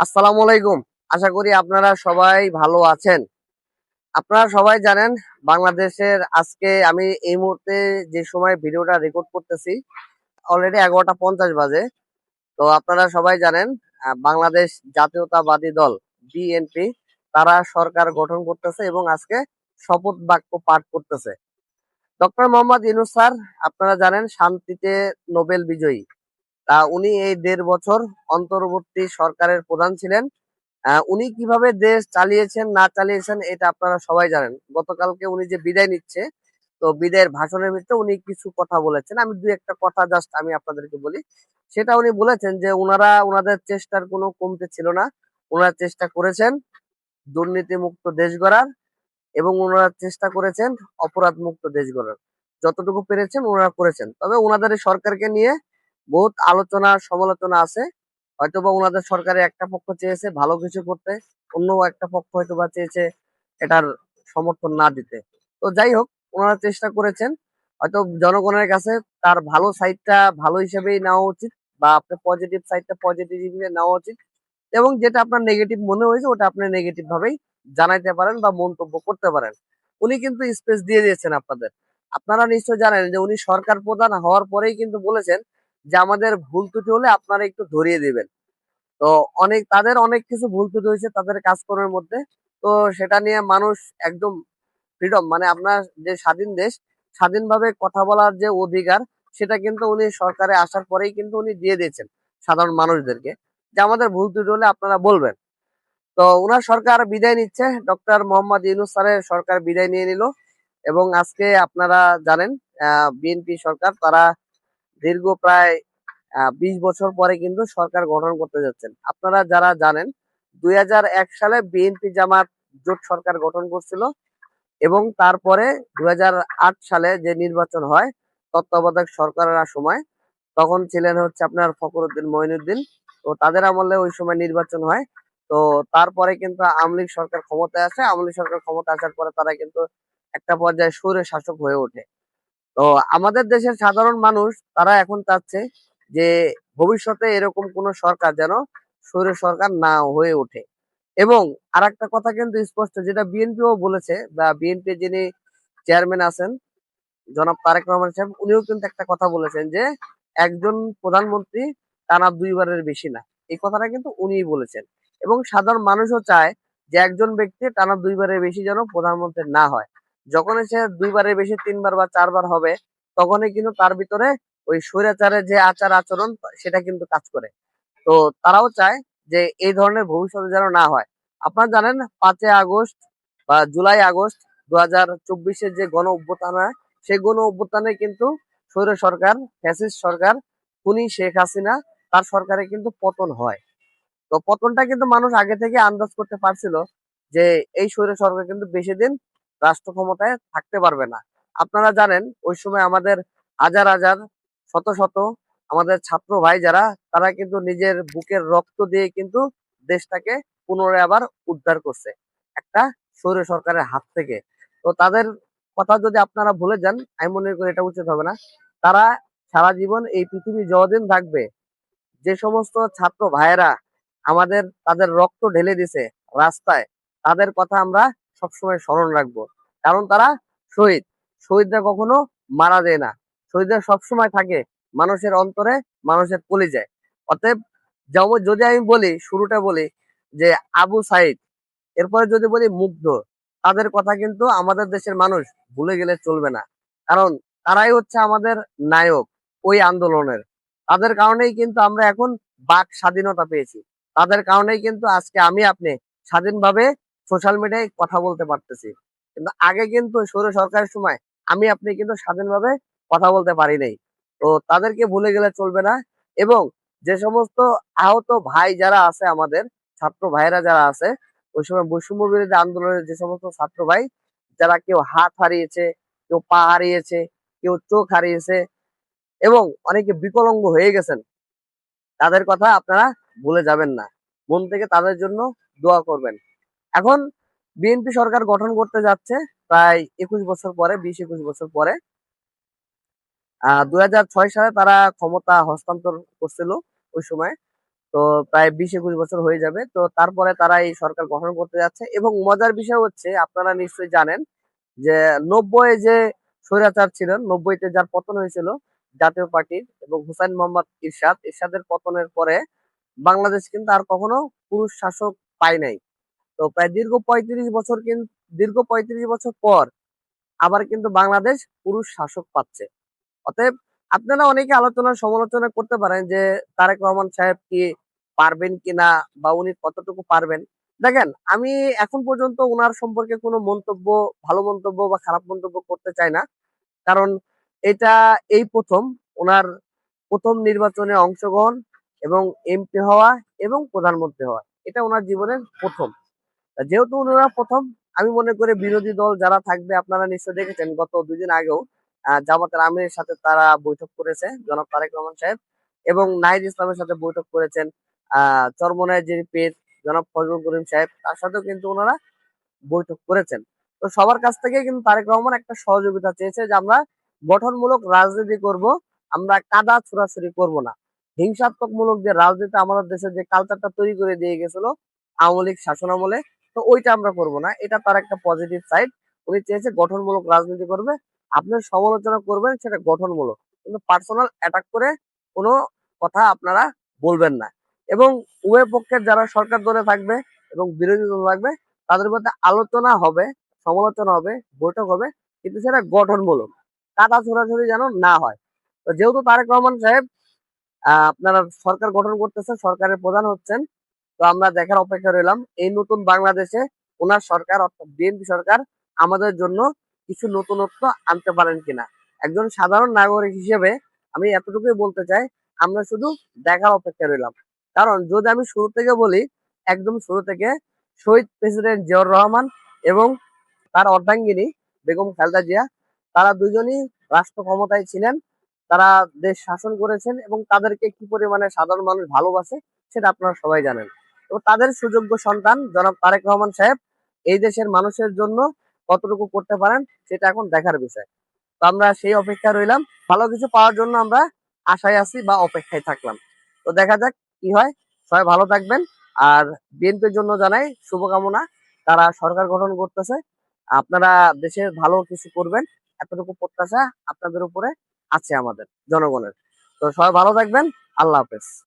আসসালামু আলাইকুম। আশা করি আপনারা সবাই ভালো আছেন। আপনারা সবাই জানেন বাংলাদেশের আজকে আমি এই মুহূর্তে যে সময় ভিডিওটা রেকর্ড করতেছি অলরেডি 11:50 বাজে। তো আপনারা সবাই জানেন বাংলাদেশ জাতীয়তাবাদী দল বিএনপি তারা সরকার গঠন করতেছে এবং আজকে শপথ বাক্য পাঠ করতেছে। ডক্টর মোহাম্মদ ইউনূস স্যার আপনারা জানেন শান্তিতে নোবেল বিজয়ী। উনি এই 1.5 বছর অন্তর্বর্তী সরকারের প্রধান ছিলেন। উনি কিভাবে দেশ চালিয়েছেন না চালিয়েছেন এটা আপনারা সবাই জানেন। গতকালকে উনি যে বিদায় নিচ্ছে, তো বিদায়ের ভাষণের ভিতরে উনি কিছু কথা বলেছেন। আমি দুই একটা কথা জাস্ট আমি আপনাদেরকে বলি। সেটা উনি বলেছেন যে উনাদের চেষ্টার কোনো কমতি ছিল না। উনারা চেষ্টা করেছেন দুর্নীতিমুক্ত দেশ গড়ার এবং উনারা চেষ্টা করেছেন অপরাধ মুক্ত দেশ গড়ার। যতটুকু পেরেছেন উনারা করেছেন। তবে উনাদের এই সরকারকে নিয়ে বহুত আলোচনা সমালোচনা আছে। হয়তোবা উনাদের সরকারের একটা পক্ষ চেয়েছে ভালো কিছু করতে, অন্য একটা পক্ষ হয়তোবা চেয়েছে এটার সমর্থন না দিতে। তো যাই হোক, ওনারা চেষ্টা করেছেন। হয়তো জনগণের কাছে তার ভালো সাইডটা ভালো হিসেবেই নেওয়া উচিত বা আপনার পজিটিভ সাইডটা পজিটিভ নেওয়া উচিত এবং যেটা আপনার নেগেটিভ মনে হয়েছে ওটা আপনি নেগেটিভ ভাবেই জানাইতে পারেন বা মন্তব্য করতে পারেন। উনি কিন্তু স্পেস দিয়ে দিয়েছেন আপনাদের। আপনারা নিশ্চয় জানেন যে উনি সরকার প্রধান হওয়ার পরেই কিন্তু বলেছেন যে আমাদের ভুল ত্রুটি হলে আপনারা একটু ধরিয়ে দিবেন। তো তাদের অনেক কিছু ভুল ত্রুটি হয়েছে তাদের কাজকর্মের মধ্যে। তো সেটা নিয়ে মানুষ একদম ফ্রিডম মানে আপনার যে স্বাধীন দেশ, স্বাধীনভাবে কথা বলার যে অধিকার সেটা কিন্তু উনি সরকারে আসার পরেই কিন্তু উনি দিয়ে দিয়েছেন সাধারণ মানুষদেরকে যে আমাদের ভুল ত্রুটি হলে আপনারা বলবেন। তো উনার সরকার বিদায় নিচ্ছে, ডক্টর মোহাম্মদ ইউনূস স্যারের সরকার বিদায় নিয়ে নিল এবং আজকে আপনারা জানেন বিএনপি সরকার তারা দীর্ঘ প্রায় 20 বছর পরে কিন্তু সরকার গঠন করতে যাচ্ছেন। আপনারা যারা জানেন 2001 সালে বিএনপি জামাত জোট সরকার গঠন করছিল এবং তারপরে 2008 সালে যে নির্বাচন হয় তত্ত্বাবধায়ক সরকারের সময়, তখন ছিলেন হচ্ছে আপনার ফখরুদ্দিন মঈনুদ্দিন। তো তাদের আমলে ওই সময় নির্বাচন হয়। তো তারপরে কিন্তু আওয়ামী লীগ সরকার ক্ষমতায় আসে। আওয়ামী লীগ সরকার ক্ষমতায় আসার পরে তারা কিন্তু একটা পর্যায়ে স্বৈর শাসক হয়ে ওঠে। তো আমাদের দেশের সাধারণ মানুষ তারা এখন চাচ্ছে যে ভবিষ্যতে এরকম কোন সরকার যেন স্বৈর সরকার না হয়ে ওঠে। এবং আরেকটা কথা কিন্তু স্পষ্ট যেটা বিএনপিও বলেছে বা বিএনপি যিনি চেয়ারম্যান আছেন জনাব তারেক রহমান সাহেব উনিও কিন্তু একটা কথা বলেছেন যে একজন প্রধানমন্ত্রী টানা 2বারের বেশি না। এই কথাটা কিন্তু উনিই বলেছেন এবং সাধারণ মানুষও চায় যে একজন ব্যক্তি টানা 2বারের বেশি যেন প্রধানমন্ত্রী না হয়। যখন সে 2বারের বেশি 3বার বা 4বার হবে তখনই কিন্তু তার ভিতরে ওই স্বৈরাচারের যে আচার আচরণ সেটা কিন্তু কাজ করে। তো তারাও চায় যে এই ধরনের ভবিষ্যতে যেন না হয়। আপনারা জানেন 5ই আগস্ট বা জুলাই আগস্ট 2024-এর যে গণ অভ্যুত্থান হয় সেই গণ অভ্যুত্থানে কিন্তু স্বৈর সরকার ফ্যাসিস্ট সরকার খুনি শেখ হাসিনা তার সরকারে কিন্তু পতন হয়। তো পতনটা কিন্তু মানুষ আগে থেকে আন্দাজ করতে পারছিল যে এই স্বৈর সরকার কিন্তু বেশি দিন রাষ্ট্র ক্ষমতায় থাকতে পারবে না। আপনারা জানেন ওই সময় আমাদের হাজার হাজার শত শত আমাদের ছাত্র ভাই যারা তারা কিন্তু নিজের বুকের রক্ত দিয়ে কিন্তু দেশটাকে পুনরায় আবার উদ্ধার করছে একটা স্বৈর সরকারের হাত থেকে। তো তাদের কথা যদি আপনারা ভুলে যান আমি মনে করি এটা উচিত হবে না। তারা সারা জীবন এই পৃথিবী যতদিন থাকবে যে সমস্ত ছাত্র ভাইয়েরা আমাদের তাদের রক্ত ঢেলে দিছে রাস্তায় তাদের কথা আমরা সবসময় স্মরণ রাখবো। কারণ তারা শহীদ। শহীদরা কখনো মারা যায় না। শহীদরা সবসময় থাকে মানুষের অন্তরে, মানুষের কলিজায়। অতএব যেমন যদি আমি বলি শুরুটা বলি যে আবু সাইদ, এরপরে যদি বলি মুগ্ধ, তাদের কথা কিন্তু আমাদের দেশের মানুষ ভুলে গেলে চলবে না। কারণ তারাই হচ্ছে আমাদের নায়ক ওই আন্দোলনের। তাদের কারণেই কিন্তু আমরা এখন বাক স্বাধীনতা পেয়েছি। তাদের কারণেই কিন্তু আজকে আমি আপনি স্বাধীনভাবে সোশ্যাল মিডিয়ায় কথা বলতে পারতেছি। কিন্তু আগে কিন্তু স্বৈর সরকারের সময় আমি আপনি কিন্তু স্বাধীনভাবে কথা বলতে পারি নাই। তো তাদেরকে ভুলে গেলে চলবে না। এবং যে সমস্ত আহত ভাই যারা আছে আমাদের ছাত্র ভাইরা যারা আছে ওই সময় বৈষম্য বিরোধী আন্দোলনের যে সমস্ত ছাত্র ভাই যারা কেউ হাত হারিয়েছে, কেউ পা হারিয়েছে, কেউ চোখ হারিয়েছে এবং অনেকে বিকলাঙ্গ হয়ে গেছেন, তাদের কথা আপনারা ভুলে যাবেন না। মন থেকে তাদের জন্য দোয়া করবেন। এখন বিএনপি সরকার গঠন করতে যাচ্ছে প্রায় 21 বছর পরে, 20-21 বছর পরে। 2006 সালে তারা ক্ষমতা হস্তান্তর করছিল ওই সময়। তো প্রায় 20-21 বছর হয়ে যাবে। তো তারপরে তারা এই সরকার গঠন করতে যাচ্ছে এবং মজার বিষয় হচ্ছে আপনারা নিশ্চয়ই জানেন যে 90 যে স্বৈরাচার ছিলেন, 90-তে যার পতন হয়েছিল জাতীয় পার্টির এবং হুসাইন মোহাম্মদ এরশাদের পতনের পরে বাংলাদেশ কিন্তু আর কখনো পুরুষ শাসক পায় নাই। তো প্রায় দীর্ঘ 35 বছর পর আবার কিন্তু বাংলাদেশ পুরুষ শাসক পাচ্ছে। অতএব আপনারা অনেকে আলোচনা সমালোচনা করতে পারেন যে তারেক রহমান সাহেব কি পারবেন কিনা বা উনি কতটুকু পারবেন। দেখেন, আমি এখন পর্যন্ত উনার সম্পর্কে কোনো মন্তব্য, ভালো মন্তব্য বা খারাপ মন্তব্য করতে চাই না। কারণ এটা এই উনার প্রথম নির্বাচনে অংশগ্রহণ এবং এমপি হওয়া এবং প্রধানমন্ত্রী হওয়া। এটা উনার জীবনের প্রথম। যেহেতু ওনারা প্রথম, আমি মনে করি বিরোধী দল যারা থাকবে, আপনারা নিশ্চয় দেখেছেন গত 2 দিন আগেও জামাতের আমিরের সাথে তারা বৈঠক করেছে জনাব তারেক রহমান সাহেব, এবং নাহিদ ইসলামের সাথে বৈঠক করেছেন চরমনায় যে পীর জনাব ফজলুল করিম সাহেব, তার সাথেও কিন্তু ওনারা বৈঠক করেছেন। তো সবার কাছ থেকে কিন্তু তারেক রহমান একটা সহযোগিতা চেয়েছে যে আমরা গঠনমূলক রাজনীতি করব, আমরা কাদা ছোড়াছুড়ি করব না। হিংসাত্মকমূলক যে রাজনীতি আমাদের দেশে যে কালচারটা তৈরি করে দিয়ে গেছিল আওয়ামী লীগ শাসনামলে, তো ওইটা আমরা করব না। এটা তার একটা পজিটিভ সাইড। উনি চেয়েছে গঠনমূলক রাজনীতি করবে, আপনি সমালোচনা করবেন সেটা গঠনমূলক, কিন্তু পার্সোনাল অ্যাটাক করে কোনো কথা আপনারা বলবেন না। এবং উভয় পক্ষের যারা সরকার দলে থাকবে এবং বিরোধী দল থাকবে তাদের মধ্যে আলোচনা হবে, সমালোচনা হবে, বৈঠক হবে, কিন্তু সেটা গঠনমূলক, কাদা ছোড়াছুড়ি যেন না হয়। তো যেহেতু তারেক রহমান সাহেব আপনারা সরকার গঠন করতেছেন, সরকারের প্রধান হচ্ছেন, তো আমরা দেখার অপেক্ষা রইলাম এই নতুন বাংলাদেশে ওনার সরকার অর্থাৎ বিএনপি সরকার আমাদের জন্য কিছু নতুনত্ব আনতে পারেন কিনা। একজন সাধারণ নাগরিক হিসেবে আমি এতটুকুই বলতে চাই, আমরা শুধু দেখার অপেক্ষা রইলাম। কারণ যদি আমি শুরু থেকে বলি, একদম শুরু থেকে শহীদ প্রেসিডেন্ট জিয়াউর রহমান এবং তার অর্ধাঙ্গিনী বেগম খালেদা জিয়া, তারা দুজনই রাষ্ট্র ক্ষমতায় ছিলেন, তারা দেশ শাসন করেছেন এবং তাদেরকে কি পরিমাণে সাধারণ মানুষ ভালোবাসে সেটা আপনারা সবাই জানেন। তো তাদের সুযোগ্য সন্তান জনাব তারেক রহমান সাহেব এই দেশের মানুষের জন্য কতটুকু করতে পারেন সেটা এখন দেখার বিষয়। তো আমরা সেই অপেক্ষায় রইলাম, ভালো কিছু পাওয়ার জন্য আমরা আশায় আছি বা অপেক্ষায় থাকলাম। তো দেখা যাক কি হয়। সবাই ভালো থাকবেন। আর বিএনপির জন্য জানাই শুভকামনা, তারা সরকার গঠন করতেছে, আপনারা দেশের ভালো কিছু করবেন, এতটুকু প্রত্যাশা আপনাদের উপরে আছে আমাদের জনগণের। তো সবাই ভালো থাকবেন। আল্লাহ হাফেজ।